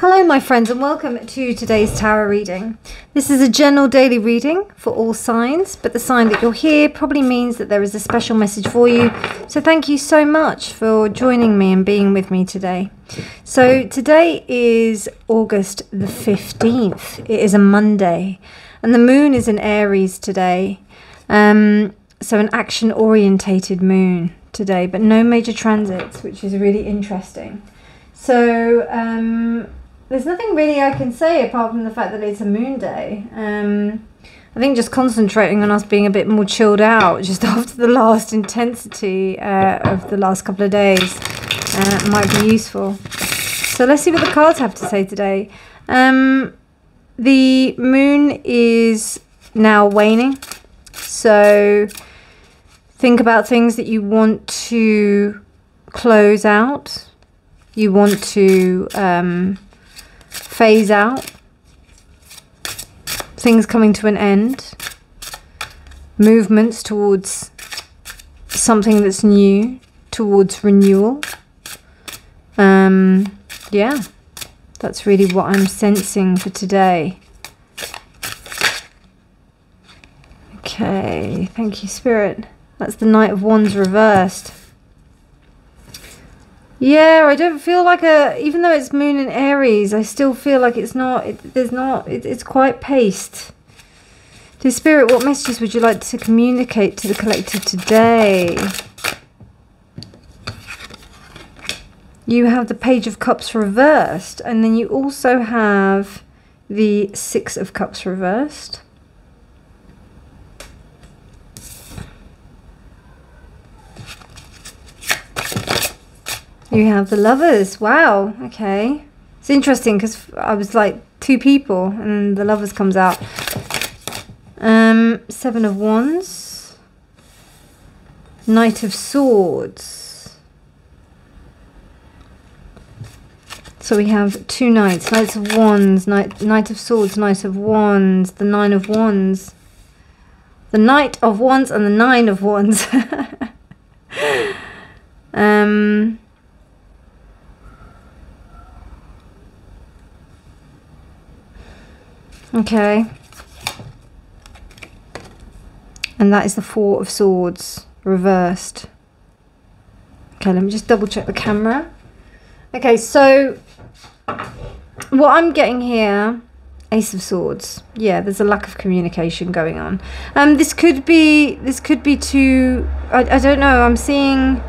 Hello my friends and welcome to today's tarot reading. This is a general daily reading for all signs, but the sign that you're here probably means that there is a special message for you. So thank you so much for joining me and being with me today. So today is August the 15th. It is a Monday and the moon is in Aries today. So an action orientated moon today, but no major transits, which is really interesting. So there's nothing really I can say apart from the fact that it's a moon day. I think just concentrating on us being a bit more chilled out just after the last intensity of the last couple of days might be useful. So let's see what the cards have to say today. The moon is now waning. So think about things that you want to close out. You want to phase out, things coming to an end, movements towards something that's new, towards renewal. Yeah, that's really what I'm sensing for today. Okay, thank you, Spirit. That's the Knight of Wands reversed. Yeah, I don't feel like even though it's moon in Aries, I still feel like it's quite paced. Dear Spirit, what messages would you like to communicate to the collective today? You have the Page of Cups reversed, and then you also have the Six of Cups reversed. You have the Lovers. Wow, okay. It's interesting because I was like two people and the Lovers comes out. Seven of Wands. Knight of Swords. So we have two knights. Knights of Wands, Knight of Swords, Knight of Wands, the Nine of Wands. The Knight of Wands and the Nine of Wands. Okay. And that is the Four of Swords reversed. Okay, let me just double check the camera. Okay, so what I'm getting here, Ace of Swords. Yeah, there's a lack of communication going on. This could be two, I don't know, I'm seeing,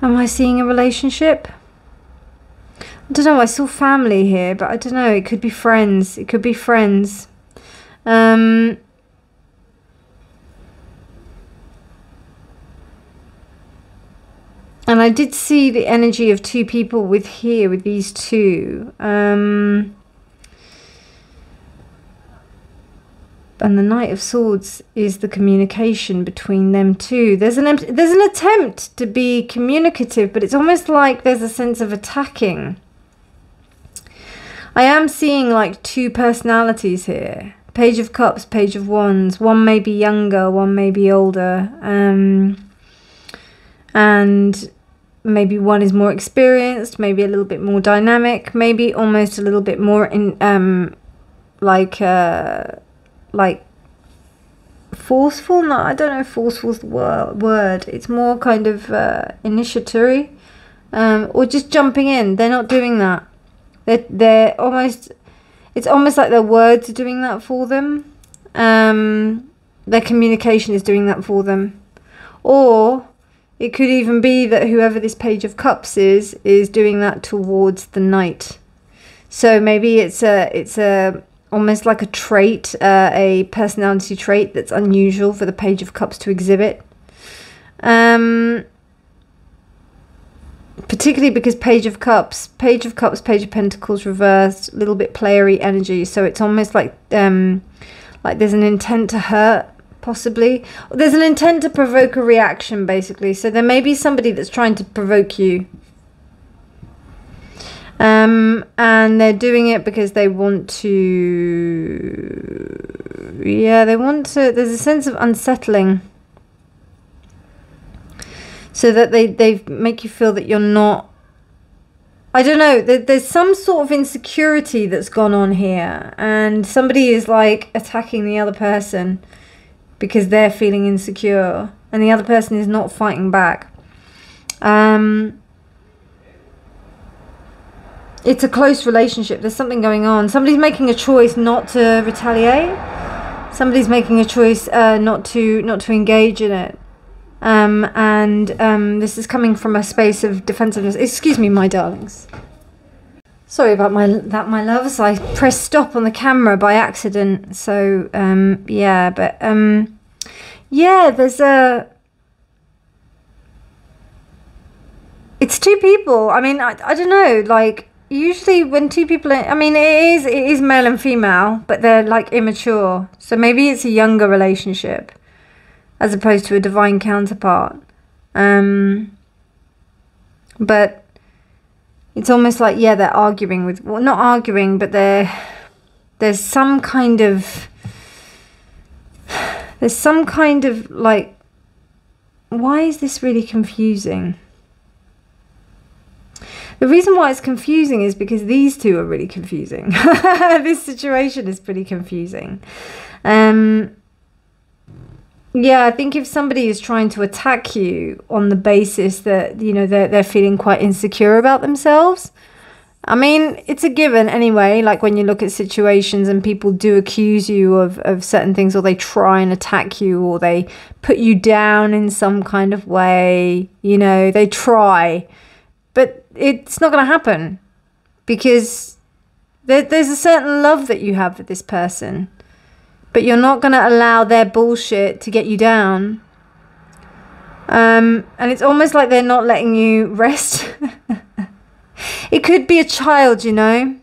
am I seeing a relationship? I don't know, I saw family here, but I don't know, it could be friends. It could be friends. And I did see the energy of two people with these two. And the Knight of Swords is the communication between them two. There's an attempt to be communicative, but it's almost like there's a sense of attacking. I am seeing like two personalities here. Page of Cups, Page of Wands. One may be younger, one may be older. And maybe one is more experienced, maybe a little bit more dynamic, maybe almost a little bit more in like forceful. No, I don't know if forceful is the word. It's more kind of initiatory, or just jumping in. They're not doing that. They're almost, it's almost like their words are doing that for them. Their communication is doing that for them. Or it could even be that whoever this Page of Cups is doing that towards the Knight. So maybe it's almost like a trait, a personality trait that's unusual for the Page of Cups to exhibit. Particularly because Page of Cups, Page of Pentacles reversed, a little bit playery energy. So it's almost like there's an intent to hurt, possibly. There's an intent to provoke a reaction, basically. So there may be somebody that's trying to provoke you. And they're doing it because they want to, yeah, they want to, there's a sense of unsettling. so that they make you feel that you're not, I don't know, there's some sort of insecurity that's gone on here, and somebody is like attacking the other person because they're feeling insecure, and the other person is not fighting back. It's a close relationship. There's something going on. Somebody's making a choice not to retaliate. Somebody's making a choice not to engage in it. This is coming from a space of defensiveness. Excuse me, my darlings. Sorry about my loves. I pressed stop on the camera by accident. So yeah, but yeah, there's a. It's two people. I mean, I don't know, like. Usually when two people are, I mean, it is male and female, but they're like immature. So maybe it's a younger relationship as opposed to a divine counterpart. But it's almost like, yeah, they're arguing with, well, not arguing, but there's some kind of like, why is this really confusing? The reason why it's confusing is because these two are really confusing. This situation is pretty confusing. Yeah, I think if somebody is trying to attack you on the basis that, you know, they're feeling quite insecure about themselves, I mean, it's a given anyway, like when you look at situations and people do accuse you of certain things, or they try and attack you, or they put you down in some kind of way, you know, they try. But it's not going to happen, because there's a certain love that you have for this person, but you're not going to allow their bullshit to get you down. And it's almost like they're not letting you rest. It could be a child, you know.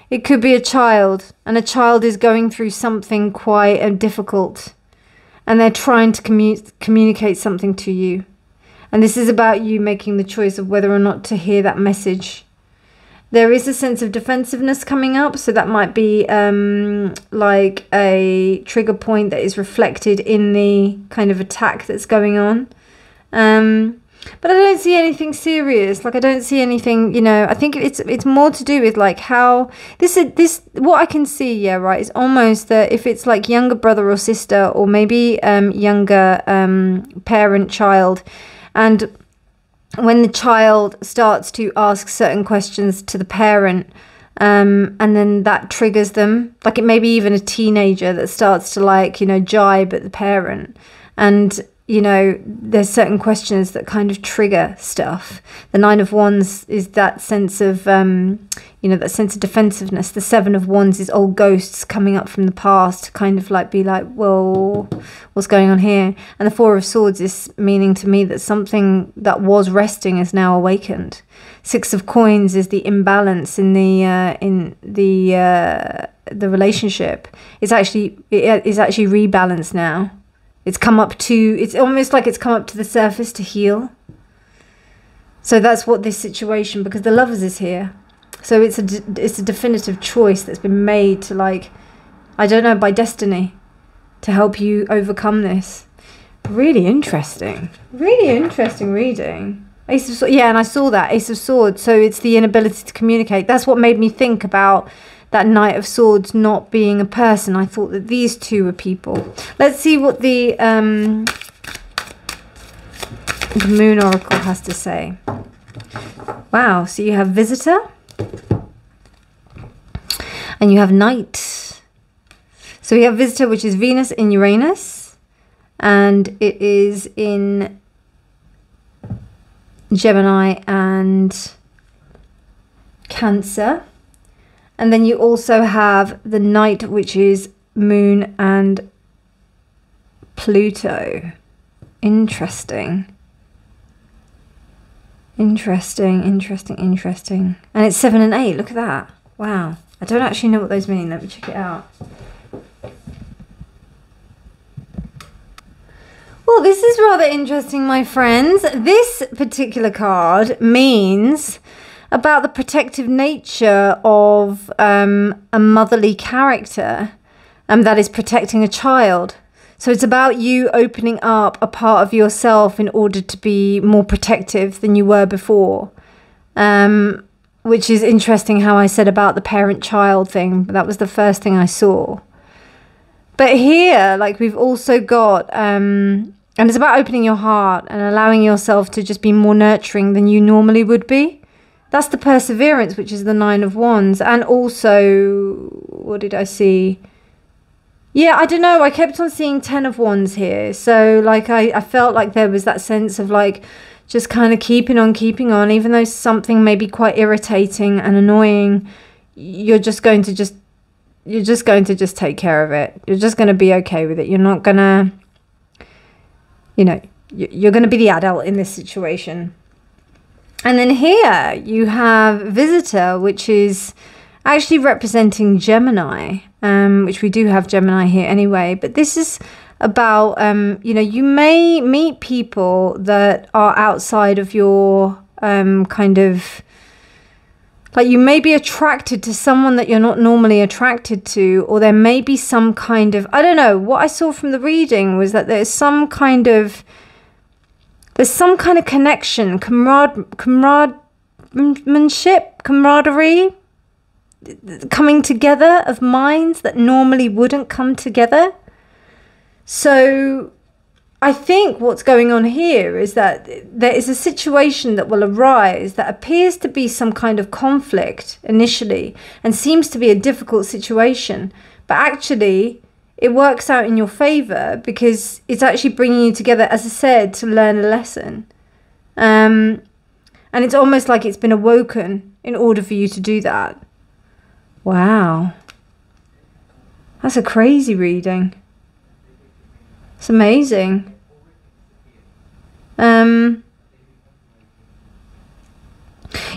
It could be a child, and a child is going through something quite difficult, and they're trying to communicate something to you. And this is about you making the choice of whether or not to hear that message. There is a sense of defensiveness coming up. So that might be like a trigger point that is reflected in the kind of attack that's going on. But I don't see anything serious. Like, I don't see anything, you know, I think it's more to do with like how this what I can see, yeah, right, is almost that if it's like younger brother or sister, or maybe younger parent, child, and when the child starts to ask certain questions to the parent, and then that triggers them, like it may be even a teenager that starts to, like, you know, jibe at the parent, and, you know, there's certain questions that kind of trigger stuff. The 9 of Wands is that sense of, you know, that sense of defensiveness. The 7 of Wands is old ghosts coming up from the past to kind of like be like, whoa, what's going on here? And the 4 of Swords is meaning to me that something that was resting is now awakened. 6 of Coins is the imbalance in the relationship. It's actually rebalanced now. It's come up to, it's almost like it's come up to the surface to heal. So that's what this situation, because the Lovers is here. So it's a definitive choice that's been made to, like, I don't know, by destiny, to help you overcome this. Really interesting reading. Ace of Swords, yeah, and I saw that, Ace of Swords. So it's the inability to communicate. That's what made me think about that Knight of Swords not being a person. I thought that these two were people. Let's see what the Moon Oracle has to say. Wow, so you have Visitor. And you have Knight. So we have Visitor, which is Venus in Uranus. And it is in Gemini and Cancer. And then you also have the Knight, which is Moon and Pluto. Interesting. Interesting. And it's 7 and 8. Look at that. Wow. I don't actually know what those mean. Let me check it out. Well, this is rather interesting, my friends. This particular card means about the protective nature of a motherly character that is protecting a child. So it's about you opening up a part of yourself in order to be more protective than you were before. Which is interesting how I said about the parent-child thing. That was the first thing I saw. But here, like, we've also got, and it's about opening your heart and allowing yourself to just be more nurturing than you normally would be. That's the perseverance, which is the 9 of Wands. And also, what did I see? Yeah, I don't know. I kept on seeing 10 of Wands here. So, like, I felt like there was that sense of, like, just kind of keeping on, even though something may be quite irritating and annoying. You're just going to just take care of it. You're just going to be okay with it. You're not going to, you know, you're going to be the adult in this situation. And then here you have Visitor, which is actually representing Gemini, which we do have Gemini here anyway. But this is about, you know, you may meet people that are outside of your kind of, like, you may be attracted to someone that you're not normally attracted to, or there may be some kind of, I don't know, what I saw from the reading was that there's some kind of connection, camaraderie, coming together of minds that normally wouldn't come together. So I think what's going on here is that there is a situation that will arise that appears to be some kind of conflict initially and seems to be a difficult situation, but actually it works out in your favor because it's actually bringing you together, as I said, to learn a lesson. And it's almost like it's been awoken in order for you to do that. Wow. That's a crazy reading. It's amazing. You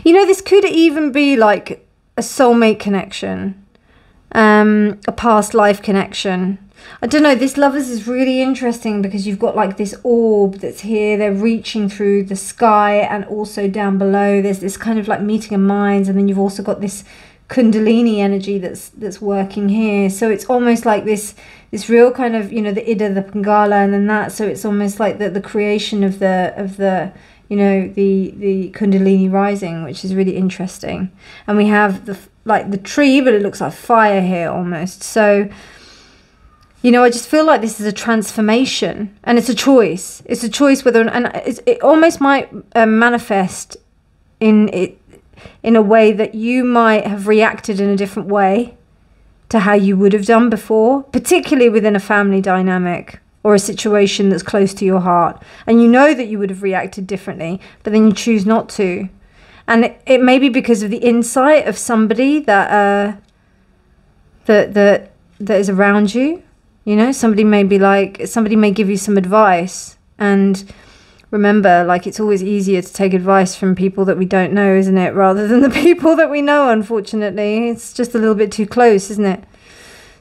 know, this could even be like a soulmate connection, a past life connection. I don't know, this Lovers is really interesting because you've got like this orb that's here. They're reaching through the sky, and also down below there's this kind of like meeting of minds, and then you've also got this Kundalini energy that's working here. So it's almost like this real kind of, you know, the Ida, the Pingala, and then that. So it's almost like the creation of the you know, the Kundalini rising, which is really interesting. And we have the tree, but it looks like fire here almost. So, you know, I just feel like this is a transformation, and it's a choice. It's a choice whether, and it almost might manifest in a way that you might have reacted in a different way to how you would have done before, particularly within a family dynamic or a situation that's close to your heart. And you know that you would have reacted differently, but then you choose not to. And it may be because of the insight of somebody that is around you. You know, somebody may give you some advice, and remember, like, it's always easier to take advice from people that we don't know, isn't it? Rather than the people that we know, unfortunately. It's just a little bit too close, isn't it?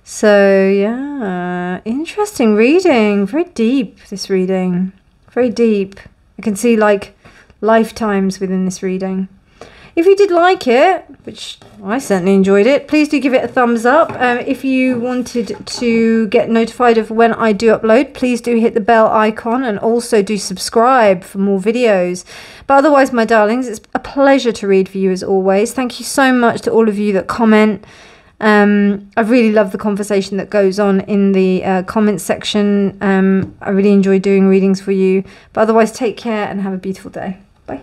So, yeah, interesting reading. Very deep, this reading. Very deep. I can see, like, lifetimes within this reading. If you did like it, which I certainly enjoyed it, please do give it a thumbs up. If you wanted to get notified of when I do upload, please do hit the bell icon, and also do subscribe for more videos. But otherwise, my darlings, it's a pleasure to read for you as always. Thank you so much to all of you that comment. I really love the conversation that goes on in the comments section. I really enjoy doing readings for you. But otherwise, take care and have a beautiful day. Bye.